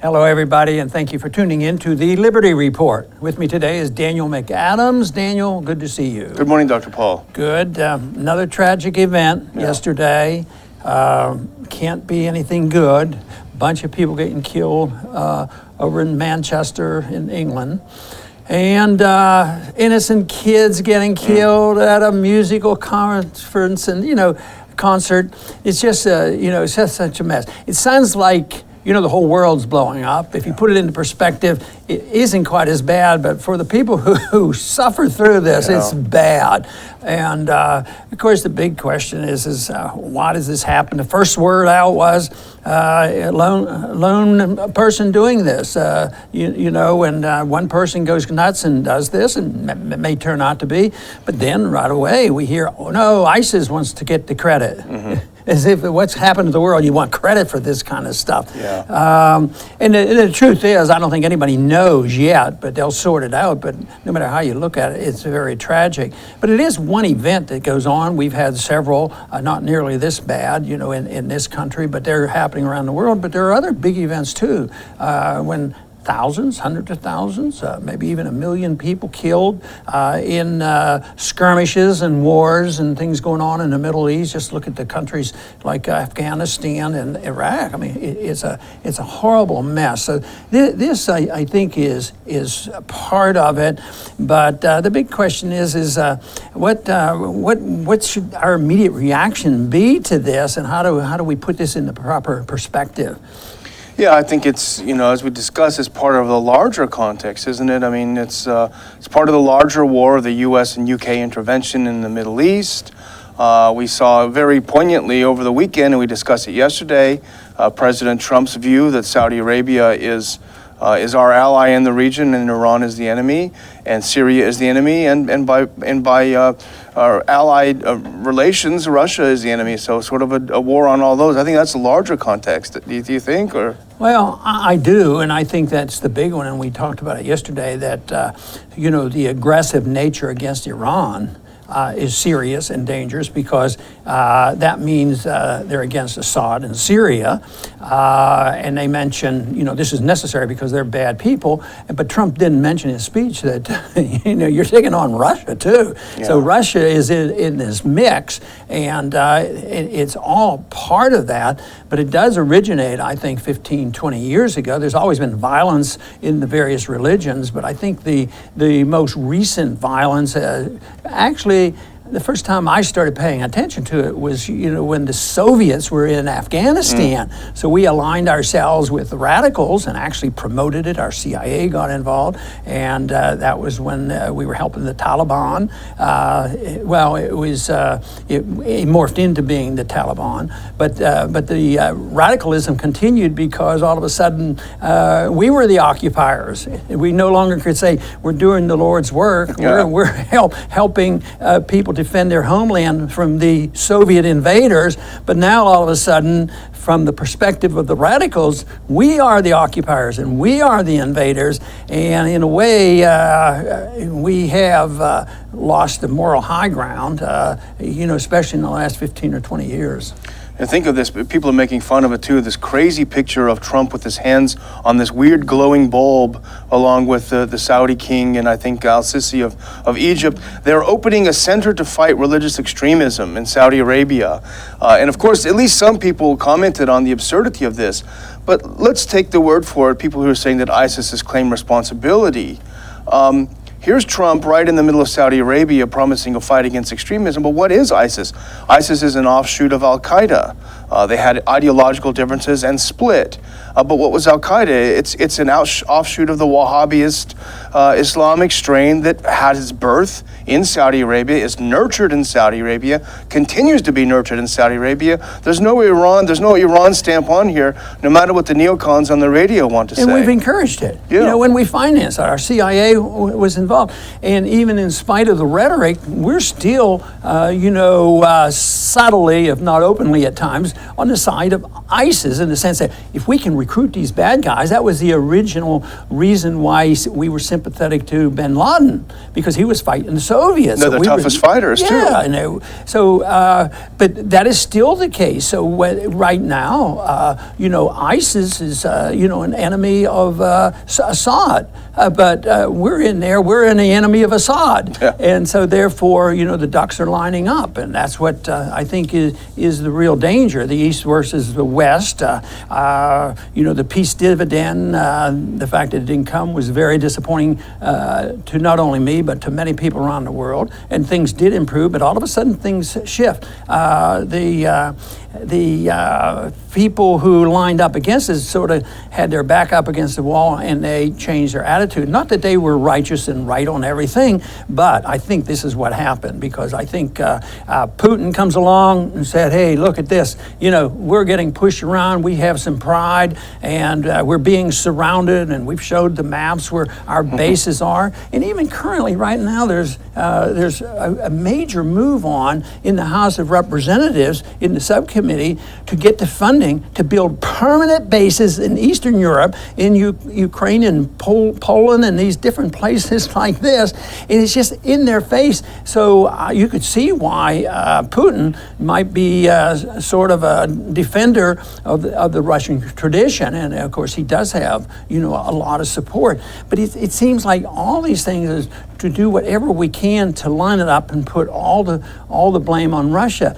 Hello, everybody, and thank you for tuning in to the Liberty Report. With me today is Daniel McAdams. Daniel, good to see you. Good morning, Dr. Paul. Good. Another tragic event yesterday. Can't be anything good. Bunch of people getting killed over in Manchester in England. And innocent kids getting killed at a musical conference and, concert. It's just, it's just such a mess. It sounds like, the whole world's blowing up. If you put it into perspective, it isn't quite as bad, but for the people who suffer through this, it's bad. And of course, the big question is why does this happen? The first word out was a lone person doing this, and one person goes nuts and does this, and it may turn out to be, but then right away we hear, oh no, ISIS wants to get the credit. Mm-hmm. As if what's happened to the world, you want credit for this kind of stuff. Yeah. And the truth is, I don't think anybody knows yet, but they'll sort it out. But no matter how you look at it, it's very tragic. But it is one event that goes on. We've had several, not nearly this bad, in this country, but they're happening around the world. But there are other big events too. When thousands, hundreds of thousands, maybe even 1 million people killed in skirmishes and wars and things going on in the Middle East. Just look at the countries like Afghanistan and Iraq. I mean, it's a horrible mess. So this, I think, is part of it. But the big question is what should our immediate reaction be to this, and how do we put this in the proper perspective? Yeah, I think it's, as we discussed, it's part of the larger context, isn't it? I mean, it's part of the larger war of the U.S. and U.K. intervention in the Middle East. We saw very poignantly over the weekend, and we discussed it yesterday, President Trump's view that Saudi Arabia is our ally in the region, and Iran is the enemy, and Syria is the enemy, and by our allied relations, Russia is the enemy. So sort of a war on all those. I think that's a larger context. Do you think, or? Well, I do, and I think that's the big one, and we talked about it yesterday, that, the aggressive nature against Iran is serious and dangerous, because that means they're against Assad in Syria, and they mention, this is necessary because they're bad people, but Trump didn't mention in his speech that, you're taking on Russia too. Yeah. So Russia is in this mix, and it's all part of that, but it does originate, I think, 15, 20 years ago. There's always been violence in the various religions, but I think the most recent violence actually, the first time I started paying attention to it was, when the Soviets were in Afghanistan. So we aligned ourselves with the radicals and actually promoted it. Our CIA got involved, and that was when we were helping the Taliban. It morphed into being the Taliban, but the radicalism continued because all of a sudden we were the occupiers. We no longer could say we're doing the Lord's work. Yeah. We're helping people defend their homeland from the Soviet invaders, but now all of a sudden, from the perspective of the radicals, we are the occupiers and we are the invaders, and in a way we have lost the moral high ground, especially in the last 15 or 20 years. And think of this, people are making fun of it too, this crazy picture of Trump with his hands on this weird glowing bulb, along with the Saudi king and I think al-Sisi of Egypt. They're opening a center to fight religious extremism in Saudi Arabia. And of course, at least some people commented on the absurdity of this. But let's take the word for it, people who are saying that ISIS has claimed responsibility. Here's Trump right in the middle of Saudi Arabia promising a fight against extremism. But what is ISIS? ISIS is an offshoot of Al-Qaeda. They had ideological differences and split. But what was Al-Qaeda? It's an offshoot of the Wahhabist Islamic strain that had its birth in Saudi Arabia, is nurtured in Saudi Arabia, continues to be nurtured in Saudi Arabia. There's no Iran stamp on here, no matter what the neocons on the radio want to say. And we've encouraged it. Yeah. When we financed it, our CIA was involved. And even in spite of the rhetoric, we're still, subtly, if not openly at times, on the side of ISIS, in the sense that if we can recruit these bad guys, that was the original reason why we were sympathetic to bin Laden, because he was fighting the Soviets. They're the toughest fighters, too. Yeah, but that is still the case. So right now, ISIS is, an enemy of Assad. But we're in there, we're an enemy of Assad. Yeah. And so therefore, the ducks are lining up. And that's what I think is the real danger, the East versus the West. The peace dividend, the fact that it didn't come was very disappointing to not only me, but to many people around the world. And things did improve, but all of a sudden things shift. The people who lined up against us sort of had their back up against the wall, and they changed their attitude. Not that they were righteous and right on everything, but I think this is what happened, because I think Putin comes along and said, hey, look at this. We're getting pushed around. We have some pride, and we're being surrounded, and we've showed the maps where our bases are. And even currently, right now, there's a major move on in the House of Representatives in the subcommittee to get the funding to build permanent bases in Eastern Europe, in Ukraine and Poland and these different places like this. And it's just in their face. So you could see why Putin might be sort of a defender of the Russian tradition. And of course, he does have, a lot of support. But it seems like all these things is to do whatever we can to line it up and put all the blame on Russia.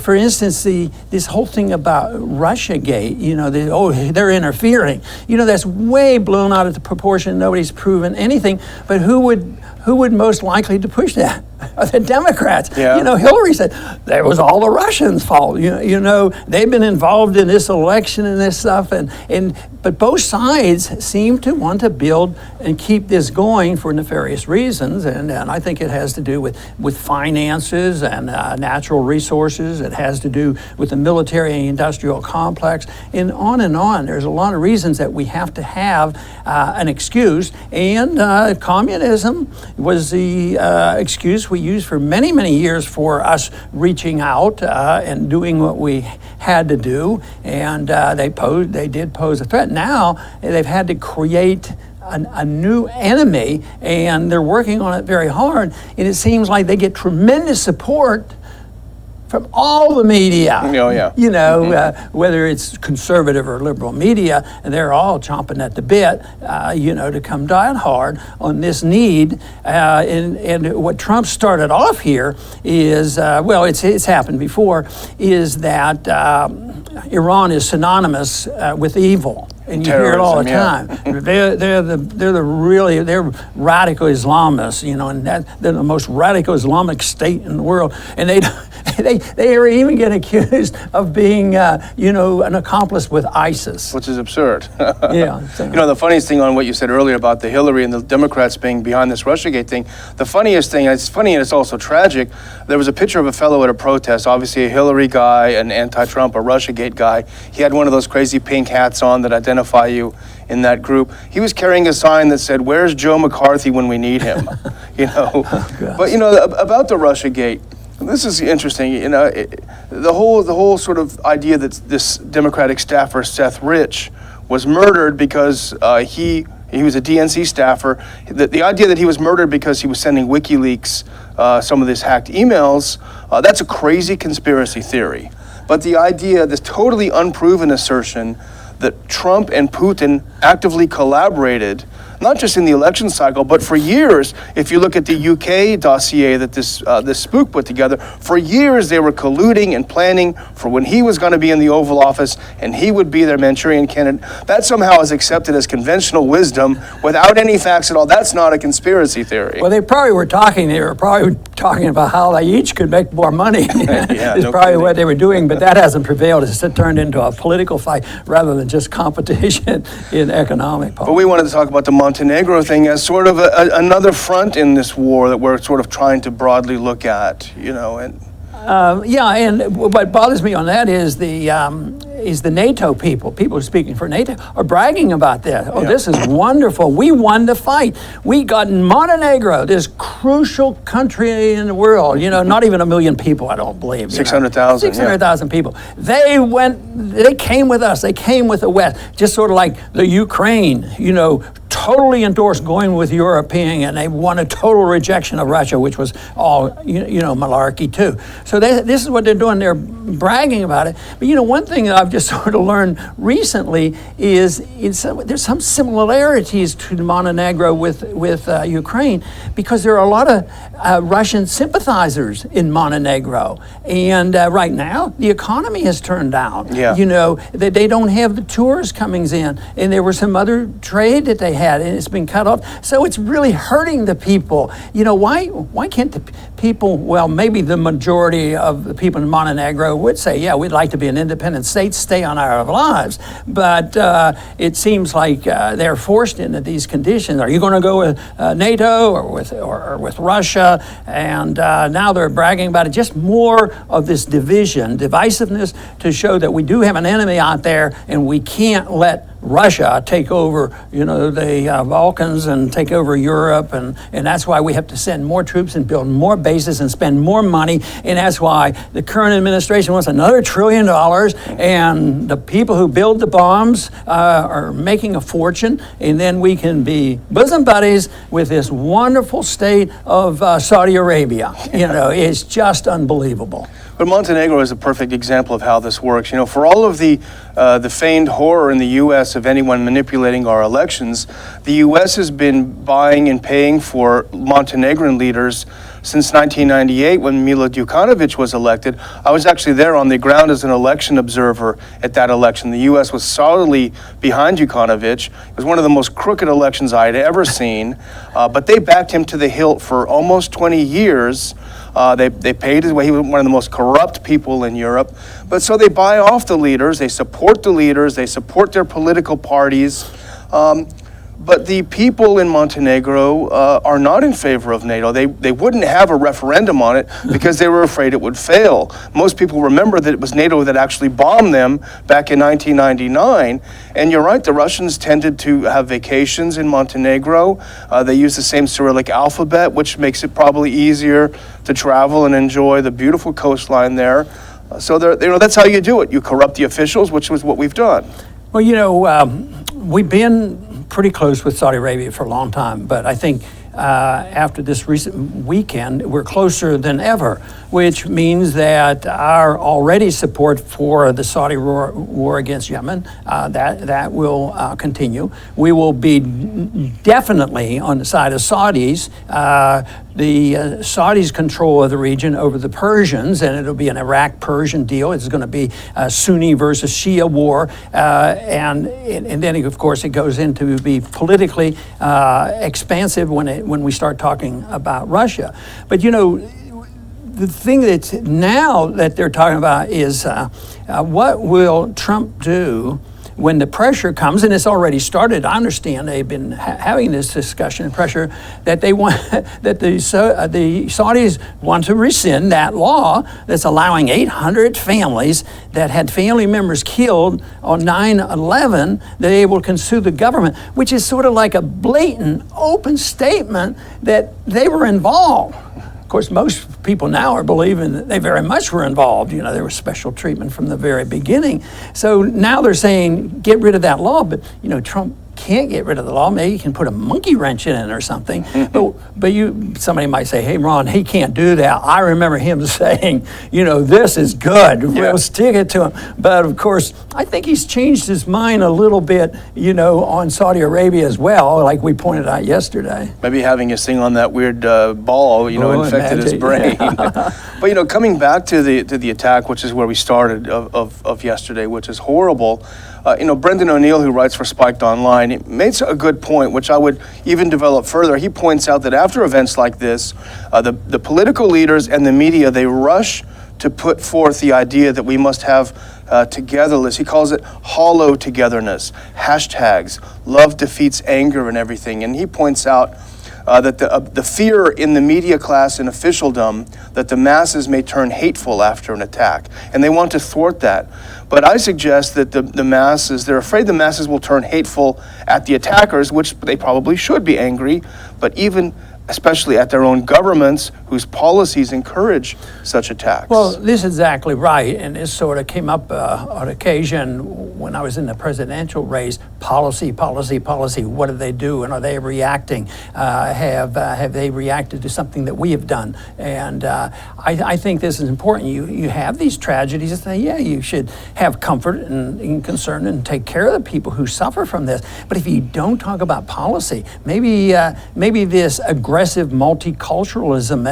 For instance, this whole thing about Russiagate, they're interfering. That's way blown out of the proportion. Nobody's proven anything. But who would most likely to push that? The Democrats. Yeah. Hillary said that was all the Russians' fault. They've been involved in this election and this stuff, but both sides seem to want to build and keep this going for nefarious reasons, and I think it has to do with finances and natural resources. It has to do with the military and industrial complex, and on and on. There's a lot of reasons that we have to have an excuse, and communism was the excuse we used for many, many years for us reaching out and doing what we had to do, and they did pose a threat. Now they've had to create a new enemy, and they're working on it very hard, and it seems like they get tremendous support from all the media. Oh, yeah. Whether it's conservative or liberal media, and they're all chomping at the bit, to come down hard on this need. And what Trump started off here is, it's happened before, is that Iran is synonymous with evil. And you hear it all the time. They're radical Islamists, and they're the most radical Islamic state in the world, and they are even getting accused of being, an accomplice with ISIS, which is absurd. Yeah. So. The funniest thing on what you said earlier about the Hillary and the Democrats being behind this Russiagate thing, the funniest thing, and it's funny and it's also tragic, there was a picture of a fellow at a protest, obviously a Hillary guy, an anti-Trump, a Russiagate guy. He had one of those crazy pink hats on that identify you in that group. He was carrying a sign that said, "Where's Joe McCarthy when we need him?" Oh, but about the Russiagate, this is interesting. The whole sort of idea that this Democratic staffer Seth Rich was murdered because he was a DNC staffer. The idea that he was murdered because he was sending WikiLeaks some of these hacked emails, that's a crazy conspiracy theory. But the idea, this totally unproven assertion that Trump and Putin actively collaborated, not just in the election cycle, but for years. If you look at the UK dossier that this spook put together, for years they were colluding and planning for when he was going to be in the Oval Office and he would be their Manchurian candidate. That somehow is accepted as conventional wisdom without any facts at all. That's not a conspiracy theory. Well, they were probably talking about how they each could make more money. Yeah, is probably what they were doing, but that hasn't prevailed. It's turned into a political fight rather than just competition in economic policy. But we wanted to talk about the Montenegro thing as sort of another front in this war that we're sort of trying to broadly look at, and Yeah, and what bothers me on that is the NATO people who are speaking for NATO are bragging about that. Oh, this is wonderful. We won the fight. We got Montenegro, this crucial country in the world, not even 1 million people, I don't believe. 600,000. 600,000 people. They came with us. They came with the West, just sort of like the Ukraine, totally endorsed going with European, and they won a total rejection of Russia, which was all, malarkey too. So this is what they're doing. They're bragging about it. But one thing that I've just sort of learned recently is there's some similarities to Montenegro with Ukraine, because there are a lot of Russian sympathizers in Montenegro, and right now the economy has turned down. Yeah. They don't have the tourists coming in, and there was some other trade that they had, and it's been cut off. So it's really hurting the people. Why can't the people? Well, maybe the majority of the people in Montenegro would say, yeah, we'd like to be an independent state, stay on our lives. But it seems like they're forced into these conditions. Are you going to go with NATO or with Russia? And now they're bragging about it. Just more of this divisiveness, to show that we do have an enemy out there, and we can't let Russia take over, the Balkans and take over Europe, and that's why we have to send more troops and build more bases and spend more money, and that's why the current administration wants another $1 trillion, and the people who build the bombs are making a fortune, and then we can be bosom buddies with this wonderful state of Saudi Arabia. It's just unbelievable. But Montenegro is a perfect example of how this works. For all of the feigned horror in the U.S. of anyone manipulating our elections, the U.S. has been buying and paying for Montenegrin leaders since 1998, when Milo Đukanović was elected. I was actually there on the ground as an election observer at that election. The U.S. was solidly behind Đukanović. It was one of the most crooked elections I had ever seen, but they backed him to the hilt for almost 20 years. They paid his way. He was one of the most corrupt people in Europe. But so they buy off the leaders, they support the leaders, they support their political parties. But the people in Montenegro are not in favor of NATO. They wouldn't have a referendum on it because they were afraid it would fail. Most people remember that it was NATO that actually bombed them back in 1999. And you're right, the Russians tended to have vacations in Montenegro. They use the same Cyrillic alphabet, which makes it probably easier to travel and enjoy the beautiful coastline there. So that's how you do it. You corrupt the officials, which was what we've done. Well, we've been pretty close with Saudi Arabia for a long time, but I think after this recent weekend, we're closer than ever, which means that our already support for the Saudi war against Yemen, that will continue. We will be definitely on the side of Saudis. The Saudis control of the region over the Persians, and it'll be an Iraq-Persian deal. It's going to be a Sunni versus Shia war, and then of course it goes into be politically expansive when we start talking about Russia. But the thing that's now that they're talking about is what will Trump do when the pressure comes, and it's already started. I understand they've been having this discussion and pressure that they want that the Saudis want to rescind that law that's allowing 800 families that had family members killed on 9/11, they're able to sue the government, which is sort of like a blatant, open statement that they were involved. Of course, most people now are believing that they very much were involved. There was special treatment from the very beginning. So now they're saying, get rid of that law. But, Trump can't get rid of the law. Maybe he can put a monkey wrench in it or something. But somebody might say, hey, Ron, he can't do that. I remember him saying, this is good. We'll stick it to him. But, of course, I think he's changed his mind a little bit, on Saudi Arabia as well, like we pointed out yesterday. Maybe having us sing on that weird ball, infected his brain. But, coming back to the attack, which is where we started of yesterday, which is horrible. Brendan O'Neill, who writes for Spiked Online, makes a good point, which I would even develop further. He points out that after events like this, the political leaders and the media, they rush to put forth the idea that we must have togetherness. He calls it hollow togetherness, hashtags, love defeats anger and everything. And he points out that the fear in the media class and officialdom that the masses may turn hateful after an attack, and they want to thwart that. But I suggest that the masses, they're afraid the masses will turn hateful at the attackers, which they probably should be angry, but even especially at their own governments whose policies encourage such attacks. Well, this is exactly right, and this sort of came up on occasion when I was in the presidential race. Policy, policy, policy. What do they do, and are they reacting? Have they reacted to something that we have done? And I think this is important. You have these tragedies, and say, yeah, you should have comfort and concern and take care of the people who suffer from this. But if you don't talk about policy, maybe this aggressive multiculturalism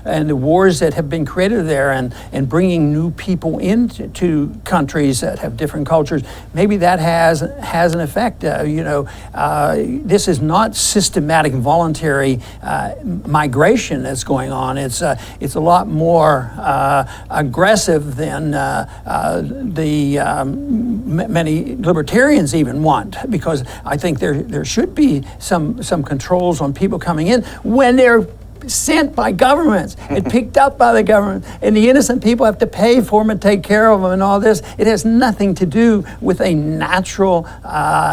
and the wars that have been created there and bringing new people into countries that have different cultures, maybe that has an effect. This is not systematic voluntary migration that's going on. It's a lot more aggressive than many libertarians even want, because I think there should be some controls on people coming in when they're sent by governments and picked up by the government, and the innocent people have to pay for them and take care of them and all this. It has nothing to do with a natural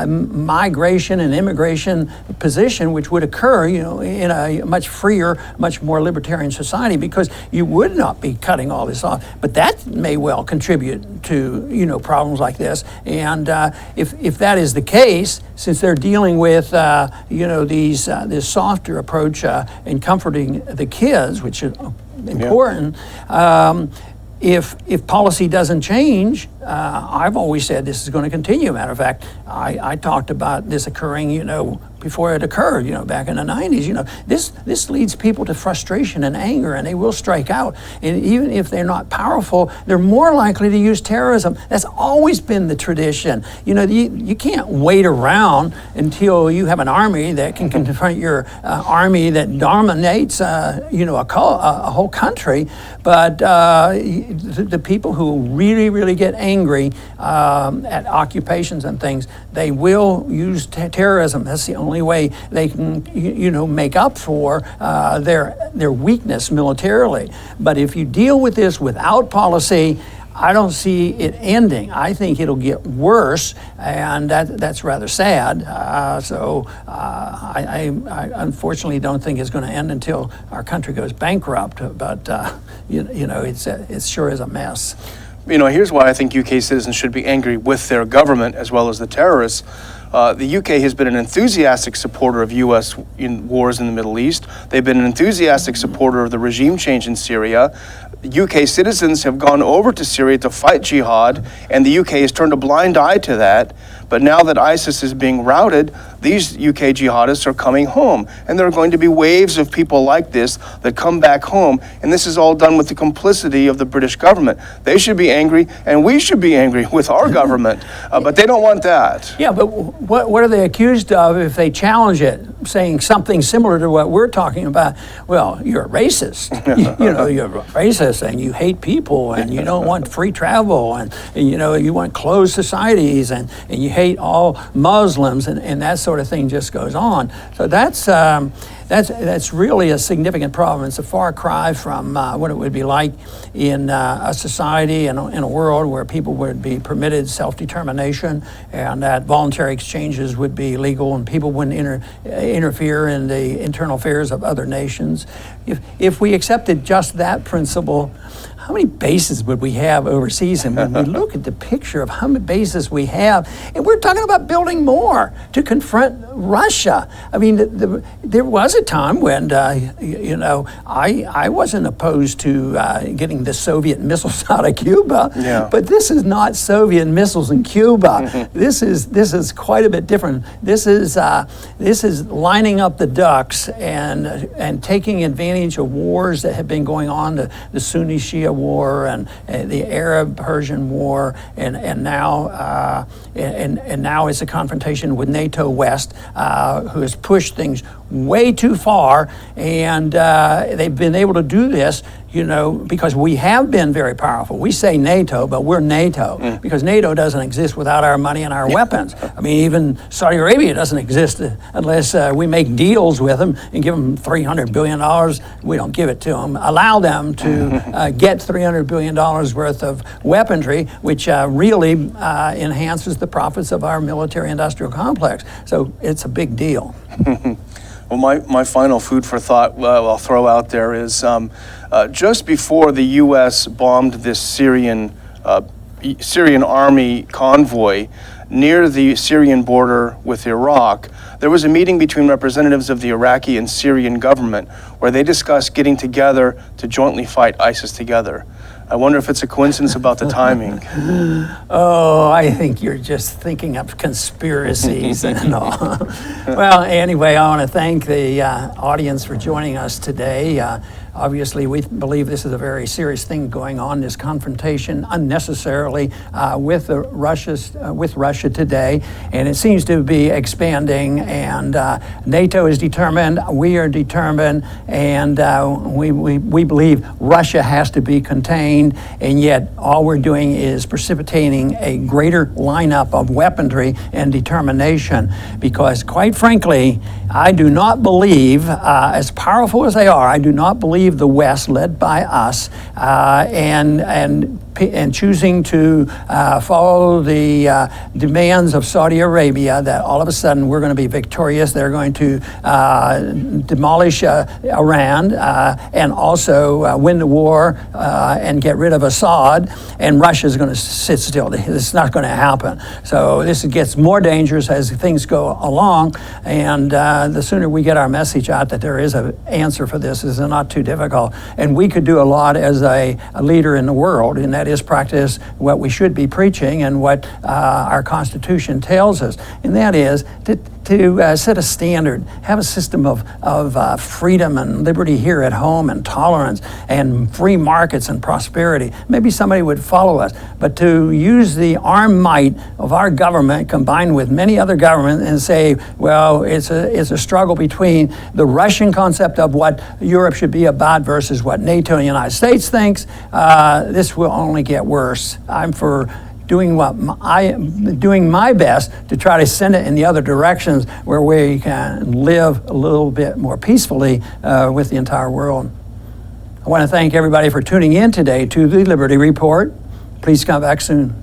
migration and immigration position which would occur, in a much freer, much more libertarian society, because you would not be cutting all this off. But that may well contribute to problems like this. And if that is the case, since they're dealing with this softer approach in comforting the kids, which is important. If policy doesn't change, I've always said this is going to continue. Matter of fact, I talked about this occurring, before it occurred, back in the 90s. This leads people to frustration and anger, and they will strike out. And even if they're not powerful, they're more likely to use terrorism. That's always been the tradition. You can't wait around until you have an army that can confront your army that dominates, a whole country. But the people who really, really get angry at occupations and things, they will use terrorism. That's the only way they can, make up for their weakness militarily. But if you deal with this without policy, I don't see it ending. I think it'll get worse, and that's rather sad. I unfortunately don't think it's going to end until our country goes bankrupt. But it sure is a mess. Here's why I think UK citizens should be angry with their government as well as the terrorists. The UK has been an enthusiastic supporter of U.S. wars in the Middle East. They've been an enthusiastic supporter of the regime change in Syria. UK citizens have gone over to Syria to fight jihad, and the UK has turned a blind eye to that. But now that ISIS is being routed, these UK jihadists are coming home. And there are going to be waves of people like this that come back home. And this is all done with the complicity of the British government. They should be angry, and we should be angry with our government. But they don't want that. Yeah, but what are they accused of if they challenge it, saying something similar to what we're talking about? Well, you're a racist. You're a racist, and you hate people, and you don't want free travel, and you want closed societies, and you hate all Muslims, and that sort of thing just goes on. So that's really a significant problem. It's a far cry from what it would be like in a society and in a world where people would be permitted self-determination, and that voluntary exchanges would be legal, and people wouldn't interfere in the internal affairs of other nations. If we accepted just that principle, how many bases would we have overseas? And when we look at the picture of how many bases we have, and we're talking about building more to confront Russia. I mean, there was a time when, I wasn't opposed to getting the Soviet missiles out of Cuba, but this is not Soviet missiles in Cuba. This is quite a bit different. This is lining up the ducks and taking advantage of wars that have been going on, the Sunni-Shia war and the Arab-Persian war, and now it's a confrontation with NATO West, who has pushed things way too far, and they've been able to do this, because we have been very powerful. We say NATO, but we're NATO because NATO doesn't exist without our money and our weapons. I mean, even Saudi Arabia doesn't exist unless we make deals with them and give them $300 billion. We don't give it to them. Allow them to get $300 billion worth of weaponry, which really enhances the profits of our military-industrial complex. So it's a big deal. Well, my final food for thought I'll throw out there is just before the U.S. bombed this Syrian army convoy near the Syrian border with Iraq, there was a meeting between representatives of the Iraqi and Syrian government where they discussed getting together to jointly fight ISIS together. I wonder if it's a coincidence about the timing. Oh, I think you're just thinking of conspiracies and all. Well, anyway, I want to thank the audience for joining us today. Obviously, we believe this is a very serious thing going on, this confrontation unnecessarily with Russia today, and it seems to be expanding, and NATO is determined, we are determined, and we believe Russia has to be contained, and yet all we're doing is precipitating a greater lineup of weaponry and determination, because quite frankly, I do not believe, as powerful as they are, I do not believe the West, led by us, and choosing to follow the demands of Saudi Arabia, that all of a sudden we're going to be victorious. They're going to demolish Iran and also win the war and get rid of Assad, and Russia's going to sit still. It's not going to happen. So this gets more dangerous as things go along, and the sooner we get our message out that there is an answer for this is not too difficult. And we could do a lot as a leader in the world, and that is practice what we should be preaching and what our Constitution tells us, and that is to set a standard, have a system of freedom and liberty here at home, and tolerance and free markets and prosperity. Maybe somebody would follow us, but to use the armed might of our government combined with many other governments and say, well, it's a struggle between the Russian concept of what Europe should be about versus what NATO and the United States thinks, this will only get worse. I'm for doing my best to try to send it in the other directions where we can live a little bit more peacefully with the entire world. I want to thank everybody for tuning in today to the Liberty Report. Please come back soon.